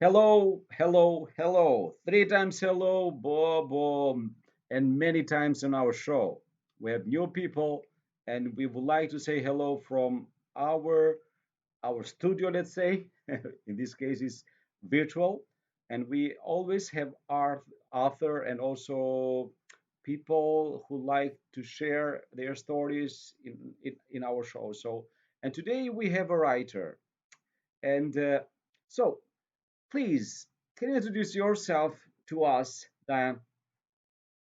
Hello, hello, hello. Three times hello, boom, boom, and many times on our show. We have new people, and we would like to say hello from our studio. Let's say, in this case, is virtual, and we always have art, author, and also people who like to share their stories in our show. So, and today we have a writer, and so please, can you introduce yourself to us, Diann?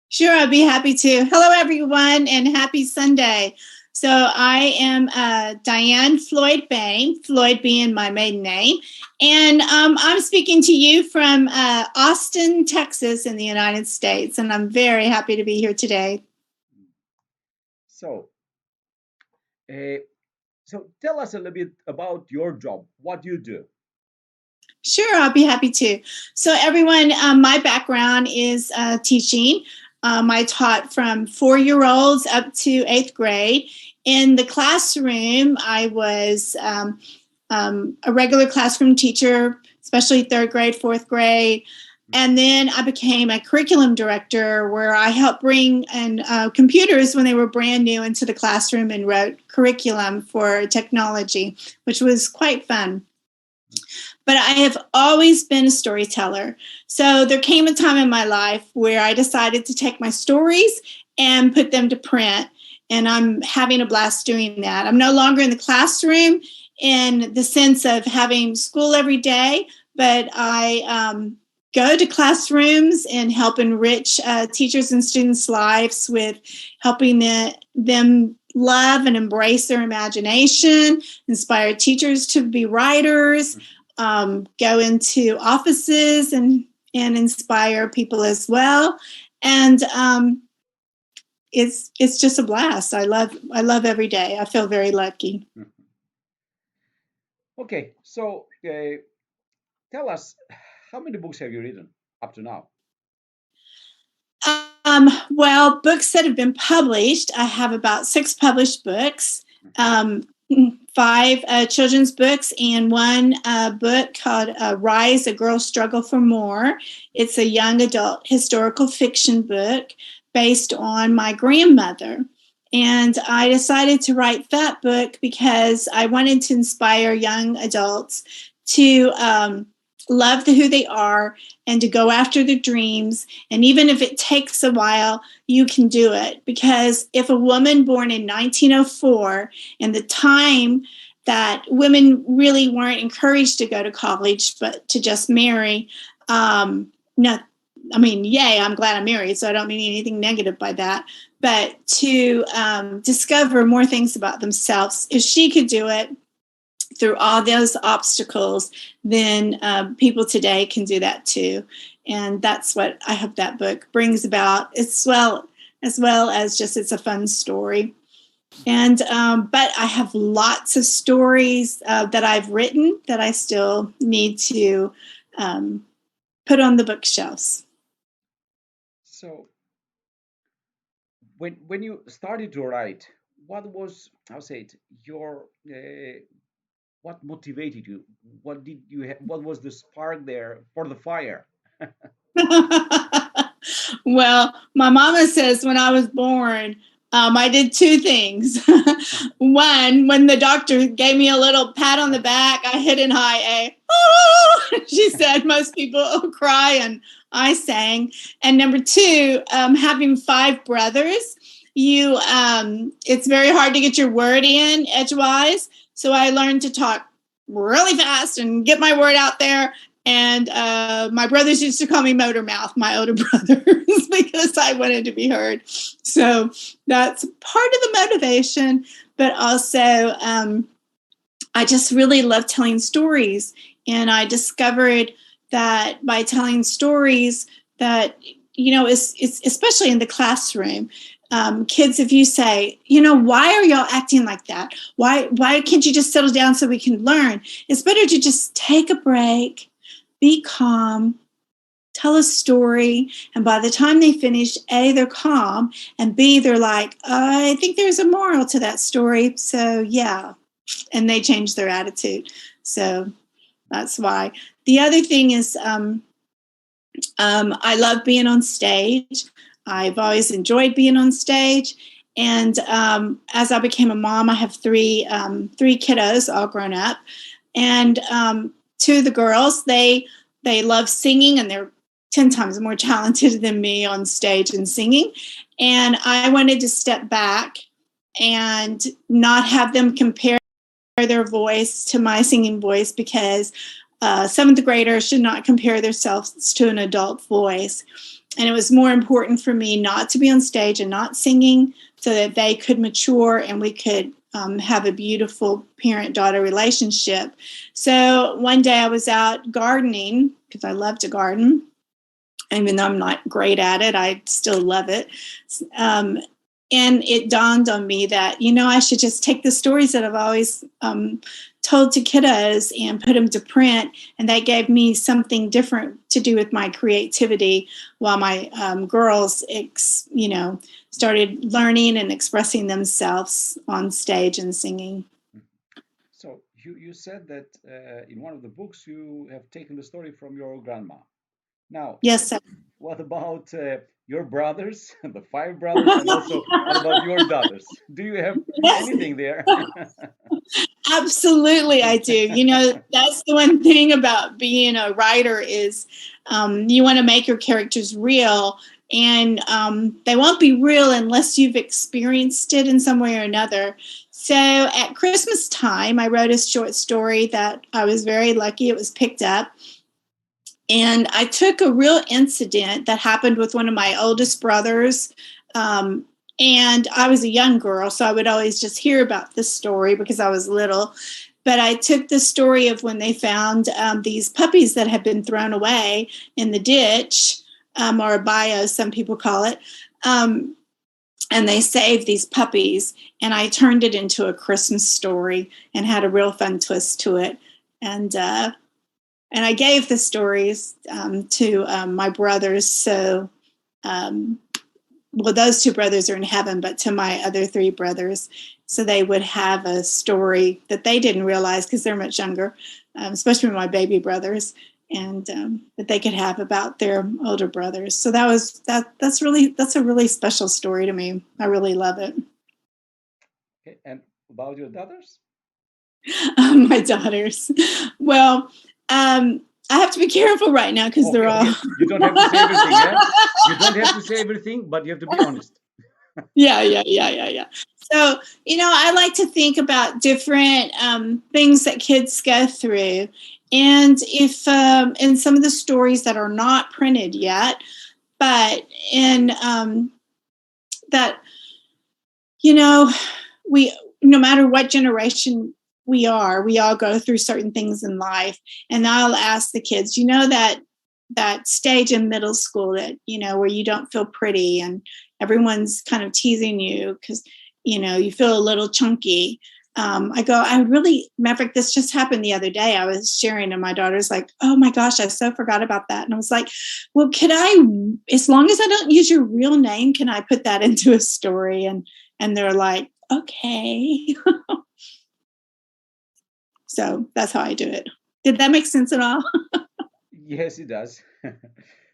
Sure, I'd be happy to. Hello, everyone, and happy Sunday. So, I am Diann Floyd Boehm, Floyd being my maiden name, and I'm speaking to you from Austin, Texas, in the United States, and I'm very happy to be here today. So, uh, so tell us a little bit about your job. What you do? Sure, I'll be happy to. So, everyone, my background is teaching. I taught from 4-year-olds up to 8th grade. In the classroom, I was a regular classroom teacher, especially 3rd grade, 4th grade. And then I became a curriculum director where I helped bring in computers when they were brand new into the classroom and wrote curriculum for technology, which was quite fun. But I have always been a storyteller. So there came a time in my life where I decided to take my stories and put them to print. And I'm having a blast doing that. I'm no longer in the classroom in the sense of having school every day, but I go to classrooms and help enrich teachers and students' lives with helping them love and embrace their imagination, inspire teachers to be writers, go into offices and inspire people as well. And it's just a blast. I love every day. I feel very lucky. Okay, so tell us, how many books have you written up to now? Well, books that have been published, I have about 6 published books, 5 children's books, and one book called Rise, A Girl's Struggle for More. It's a young adult historical fiction book based on my grandmother. And I decided to write that book because I wanted to inspire young adults to love who they are and to go after their dreams. And even if it takes a while, you can do it. Because if a woman born in 1904, and the time that women really weren't encouraged to go to college, but to just marry, no, I mean, yay, I'm glad I'm married, so I don't mean anything negative by that. But to discover more things about themselves, if she could do it, through all those obstacles, then people today can do that too. And that's what I hope that book brings about, as well as just it's a fun story. And but I have lots of stories that I've written that I still need to put on the bookshelves. So, when you started to write, what was, how say it, your what motivated you? What did you? What was the spark there for the fire? Well, my mama says when I was born, I did 2 things. One, when the doctor gave me a little pat on the back, I hit in high A. Oh! She said most people cry, and I sang. And number 2, having 5 brothers, it's very hard to get your word in edgewise. So I learned to talk really fast and get my word out there. And my brothers used to call me Motor Mouth, my older brothers, because I wanted to be heard. So that's part of the motivation. But also, I just really love telling stories. And I discovered that by telling stories that, it's especially in the classroom, kids, if you say, why are y'all acting like that? Why can't you just settle down so we can learn? It's better to just take a break, be calm, tell a story, and by the time they finish, A, they're calm, and B, they're like, I think there's a moral to that story, so yeah, and they change their attitude. So That's why. The other thing is, I love being on stage. I've always enjoyed being on stage. And as I became a mom, I have three kiddos, all grown up. And two of the girls, they love singing, and they're 10 times more talented than me on stage and singing. And I wanted to step back and not have them compare their voice to my singing voice, because seventh graders should not compare themselves to an adult voice. And it was more important for me not to be on stage and not singing, so that they could mature and we could have a beautiful parent-daughter relationship. So one day I was out gardening, because I love to garden. Even though I'm not great at it, I still love it. And it dawned on me that, I should just take the stories that I've always told to kiddos and put them to print. And that gave me something different to do with my creativity, while my girls, started learning and expressing themselves on stage and singing. So you said that in one of the books you have taken the story from your grandma. Now, Yes, sir. what about your brothers, the five brothers, and also what about your daughters? Do you have Yes. anything there? Absolutely, I do. That's the one thing about being a writer is you want to make your characters real, and they won't be real unless you've experienced it in some way or another. So at Christmas time, I wrote a short story that I was very lucky it was picked up. And I took a real incident that happened with one of my oldest brothers. And I was a young girl, so I would always just hear about this story because I was little. But I took the story of when they found these puppies that had been thrown away in the ditch, or a bio, some people call it. And they saved these puppies. And I turned it into a Christmas story and had a real fun twist to it. And I gave the stories to my brothers. So, those two brothers are in heaven, but to my other three brothers, so they would have a story that they didn't realize because they're much younger, especially my baby brothers, and that they could have about their older brothers. So that's a really special story to me. I really love it. Okay, and about your daughters? My daughters. Well, I have to be careful right now because they're all. You don't have to say everything, yeah? You don't have to say everything, but you have to be honest. Yeah. So, I like to think about different things that kids go through. And if in some of the stories that are not printed yet, but in that, we, no matter what generation we all go through certain things in life. And I'll ask the kids, that stage in middle school that, where you don't feel pretty and everyone's kind of teasing you because, you feel a little chunky. I go, matter of fact, this just happened the other day. I was sharing and my daughter's like, oh my gosh, I so forgot about that. And I was like, well, as long as I don't use your real name, can I put that into a story? And they're like, okay. So that's how I do it. Did that make sense at all? Yes, it does.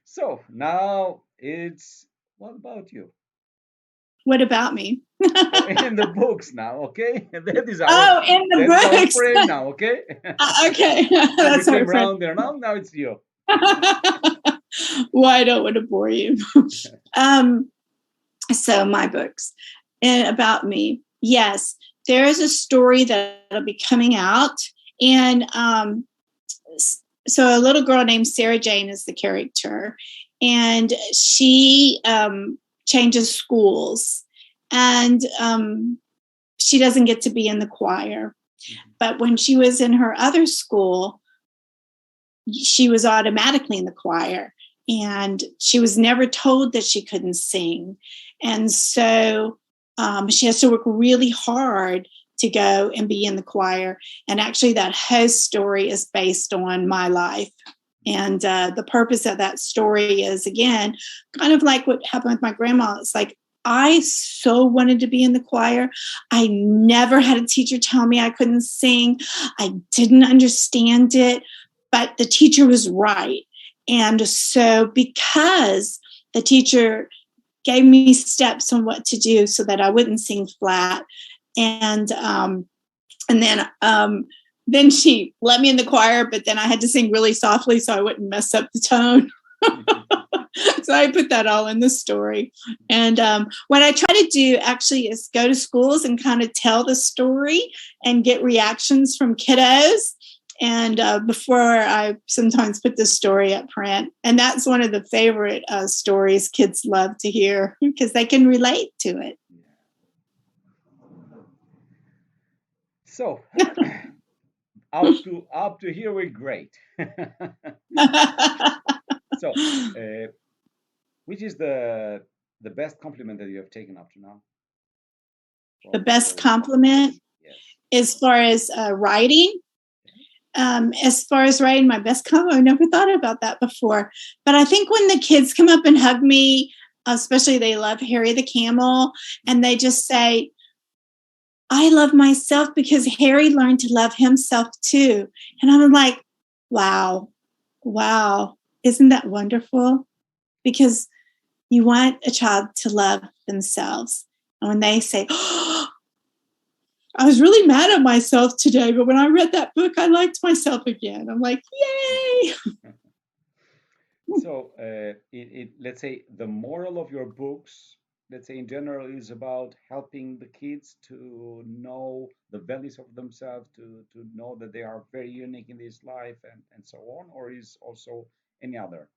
So now what about you? What about me? In the books now, okay? That is in the books. Our friend now, okay? Okay. That's our friend. There now it's you. Well, I don't want to bore you. So my books and about me. Yes, there is a story that'll be coming out. And so a little girl named Sarah Jane is the character. And she changes schools. And she doesn't get to be in the choir. But when she was in her other school, she was automatically in the choir. And she was never told that she couldn't sing. And so she has to work really hard to go and be in the choir. And actually that whole story is based on my life. And the purpose of that story is, again, kind of like what happened with my grandma. It's like, I so wanted to be in the choir. I never had a teacher tell me I couldn't sing. I didn't understand it. but the teacher was right. And so because the teacher gave me steps on what to do so that I wouldn't sing flat, and then she let me in the choir, but then I had to sing really softly so I wouldn't mess up the tone. So I put that all in the story. And what I try to do actually is go to schools and kind of tell the story and get reactions from kiddos. And before I sometimes put the story up print. And that's one of the favorite stories kids love to hear because they can relate to it. So up to here we're great. So which is the best compliment that you have taken up to now? The best compliment, yes, as far as writing. As far as writing, my best compliment, I never thought about that before. But I think when the kids come up and hug me, especially they love Harry the Camel, and they just say, I love myself because Harry learned to love himself too. And I'm like, wow, isn't that wonderful? Because you want a child to love themselves. And when they say, oh, I was really mad at myself today, but when I read that book, I liked myself again. I'm like, yay. So let's say the moral of your books, let's say in general, is about helping the kids to know the values of themselves, to know that they are very unique in this life and so on, or is also any other?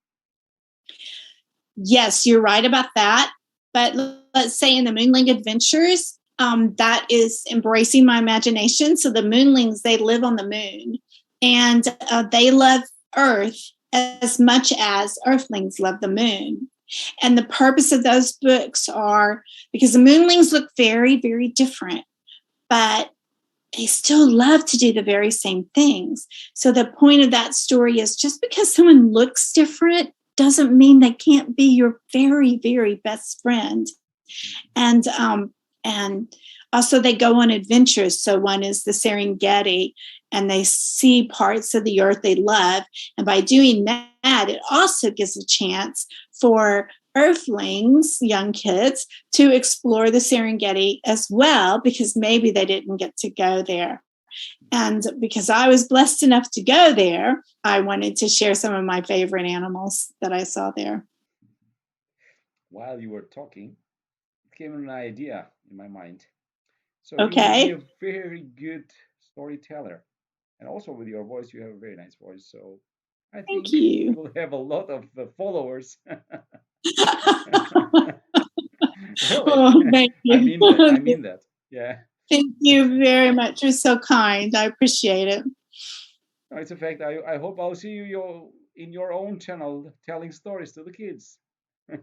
Yes, you're right about that. But let's say in the Moonling Adventures, that is embracing my imagination. So the Moonlings, they live on the moon, and they love Earth as much as Earthlings love the moon. And the purpose of those books are because the Moonlings look very, very different, but they still love to do the very same things. So the point of that story is just because someone looks different doesn't mean they can't be your very, very best friend. And also they go on adventures. So one is the Serengeti, and they see parts of the earth they love. And by doing that, it also gives a chance for Earthlings, young kids, to explore the Serengeti as well, because maybe they didn't get to go there. And because I was blessed enough to go there, I wanted to share some of my favorite animals that I saw there. While you were talking, it came an idea in my mind. So okay. You would be a very good storyteller. And also with your voice, you have a very nice voice. So I think you will have a lot of followers. Really? Oh, thank you. I mean that. Yeah. Thank you very much. You're so kind. I appreciate it. No, it's a fact. I hope I'll see you in your own channel telling stories to the kids.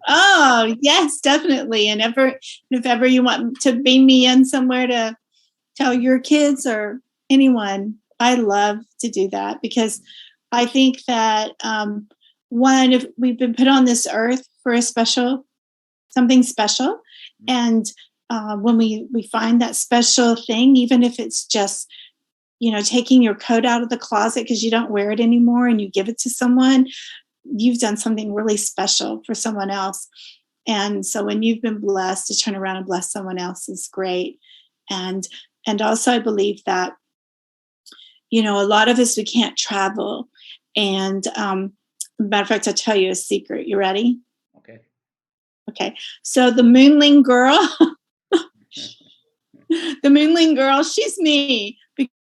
Oh, yes, definitely. And if ever you want to beam me in somewhere to tell your kids or anyone, I love to do that because I think that one, if we've been put on this earth for something special, and when we find that special thing, even if it's just taking your coat out of the closet because you don't wear it anymore and you give it to someone, you've done something really special for someone else. And so when you've been blessed, to turn around and bless someone else is great. And also I believe that, a lot of us, we can't travel. And matter of fact, I'll tell you a secret. You ready? Okay. So the Moonling girl, she's me.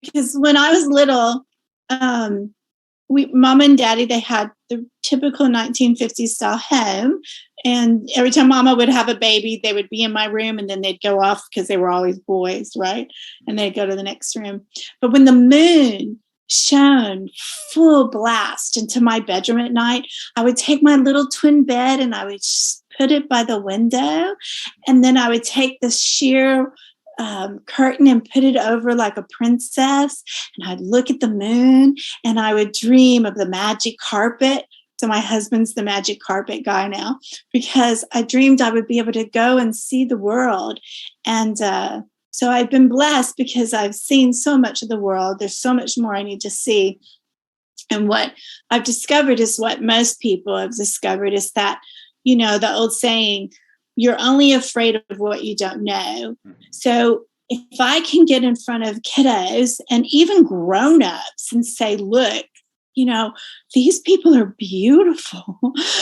Because when I was little, Mama and Daddy, they had the typical 1950s style home. And every time Mama would have a baby, they would be in my room and then they'd go off because they were always boys, right? And they'd go to the next room. But when the moon shone full blast into my bedroom at night, I would take my little twin bed and I would put it by the window. And then I would take the sheer curtain and put it over like a princess, and I'd look at the moon and I would dream of the magic carpet. So my husband's the magic carpet guy now, because I dreamed I would be able to go and see the world. And so I've been blessed because I've seen so much of the world. There's so much more I need to see. And what I've discovered is what most people have discovered is that, you know, the old saying, you're only afraid of what you don't know. So if I can get in front of kiddos and even grown-ups and say, look, you know, these people are beautiful.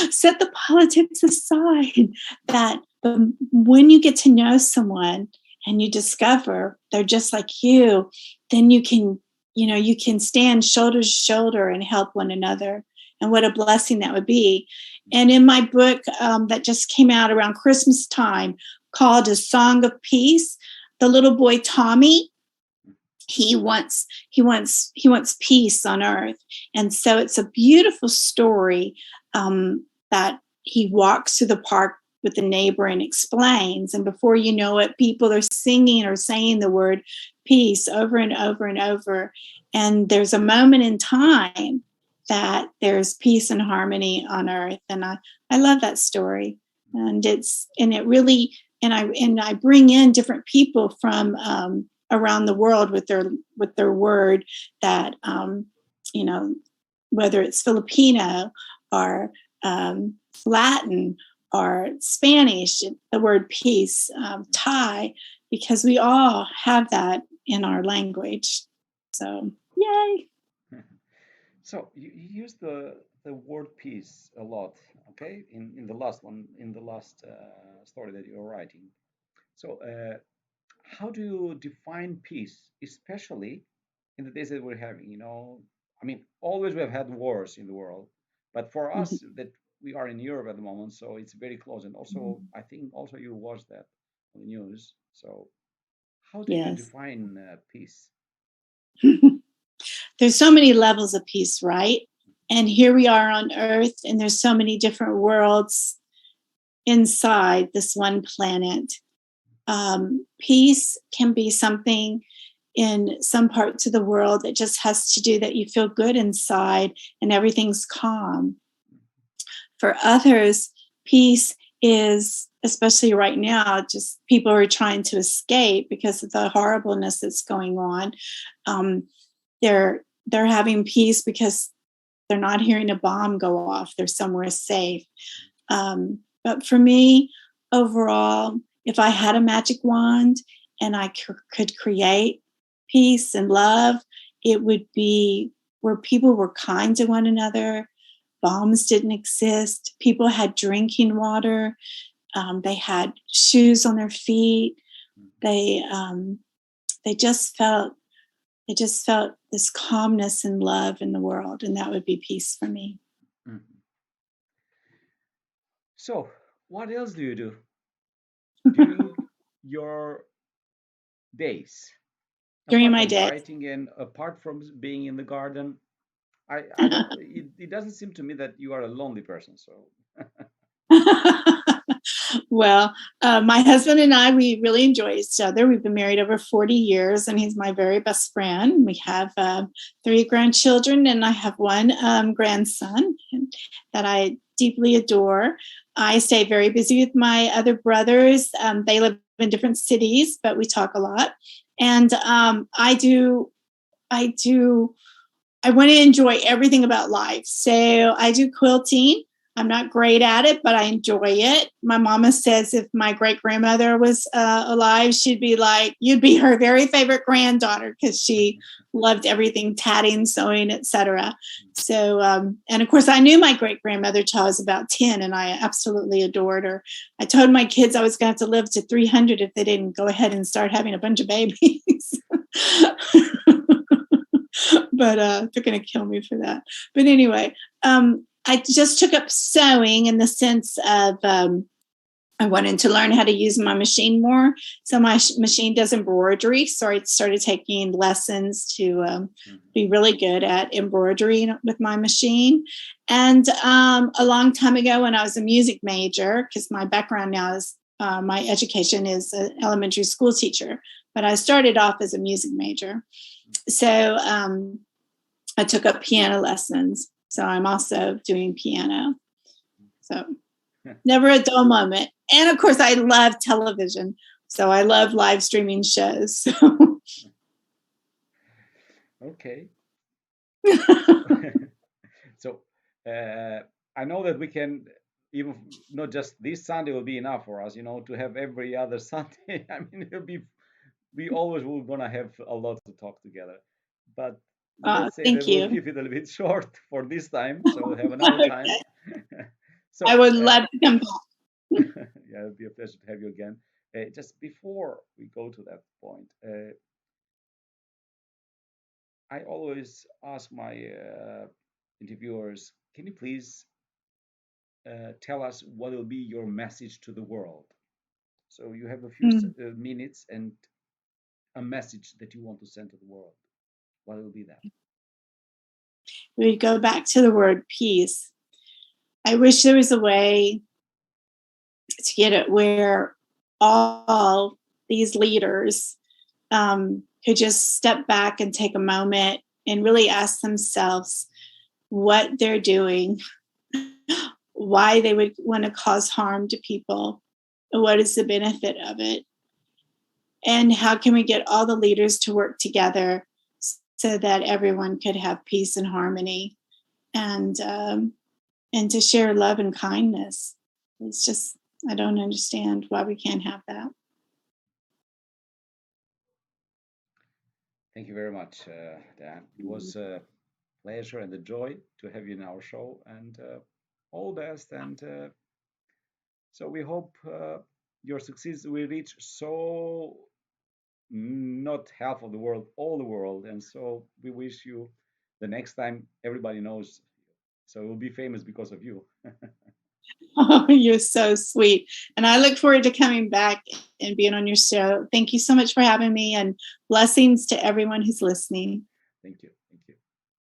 Set the politics aside. That when you get to know someone and you discover they're just like you, then you can, you know, you can stand shoulder to shoulder and help one another. And what a blessing that would be. And in my book that just came out around Christmas time called A Song of Peace, the little boy Tommy, he wants peace on earth. And so it's a beautiful story that he walks through the park with the neighbor and explains. And before you know it, people are singing or saying the word peace over and over and over. And there's a moment in time that there's peace and harmony on earth. And I love that story. And it really, and I bring in different people from around the world with their word that, you know, whether it's Filipino or Latin or Spanish, the word peace, Thai, because we all have that in our language. So, yay. So you use the word peace a lot, okay? In the last one, in the last story that you're writing. So how do you define peace, especially in the days that we're having? You know, I mean, always we have had wars in the world, but for us that we are in Europe at the moment, so it's very close. And also, I think also you watched that on the news. So how do you Yes. define peace? There's so many levels of peace, right? And here we are on Earth, and there's so many different worlds inside this one planet. Peace can be something in some parts of the world that just has to do that you feel good inside and everything's calm. For others, peace is, especially right now, just people are trying to escape because of the horribleness that's going on. They're having peace because they're not hearing a bomb go off. They're somewhere safe. But for me, overall, if I had a magic wand and I could create peace and love, it would be where people were kind to one another. Bombs didn't exist. People had drinking water. They had shoes on their feet. They just felt this calmness and love in the world, and that would be peace for me. Mm-hmm. So, what else do you do during your days? During Apart my from day. writing and apart from being in the garden, I don't. It doesn't seem to me that you are a lonely person. So. Well, my husband and I, we really enjoy each other. We've been married over 40 years, and he's my very best friend. We have 3 grandchildren, and I have 1 grandson that I deeply adore. I stay very busy with my other brothers. They live in different cities, but we talk a lot. And I want to enjoy everything about life. So I do quilting. I'm not great at it, but I enjoy it. My mama says if my great grandmother was alive, she'd be like, you'd be her very favorite granddaughter because she loved everything, tatting, sewing, etc. So, and of course, I knew my great grandmother till I was about 10, and I absolutely adored her. I told my kids I was going to have to live to 300 if they didn't go ahead and start having a bunch of babies. But they're going to kill me for that. But anyway, I just took up sewing in the sense of I wanted to learn how to use my machine more. So my machine does embroidery. So I started taking lessons to be really good at embroidery with my machine. And a long time ago when I was a music major, because my background now is my education is an elementary school teacher, but I started off as a music major. So I took up piano lessons. So I'm also doing piano. So never a dull moment. And of course, I love television. So I love live streaming shows. So. Okay. I know that we can even not just this Sunday will be enough for us, to have every other Sunday. I mean, it'll be we always will gonna have a lot to talk together. But let's say that Thank we'll you. keep it a little bit short for this time, so we'll have another time. Okay. I So would love to come back. yeah, it'll be a pleasure to have you again. Just before we go to that point, I always ask my interviewers, can you please tell us what will be your message to the world? So you have a few Mm. minutes and a message that you want to send to the world. What will be that? We go back to the word peace. I wish there was a way to get it where all these leaders could just step back and take a moment and really ask themselves what they're doing, why they would want to cause harm to people, what is the benefit of it, and how can we get all the leaders to work together so that everyone could have peace and harmony, and to share love and kindness. It's just, I don't understand why we can't have that. Thank you very much, Dan. It was a pleasure and a joy to have you in our show, and all the best. And so we hope your success will reach so not half of the world, all the world. And so we wish you the next time everybody knows. So we'll be famous because of you. Oh, you're so sweet. And I look forward to coming back and being on your show. Thank you so much for having me, and blessings to everyone who's listening. Thank you.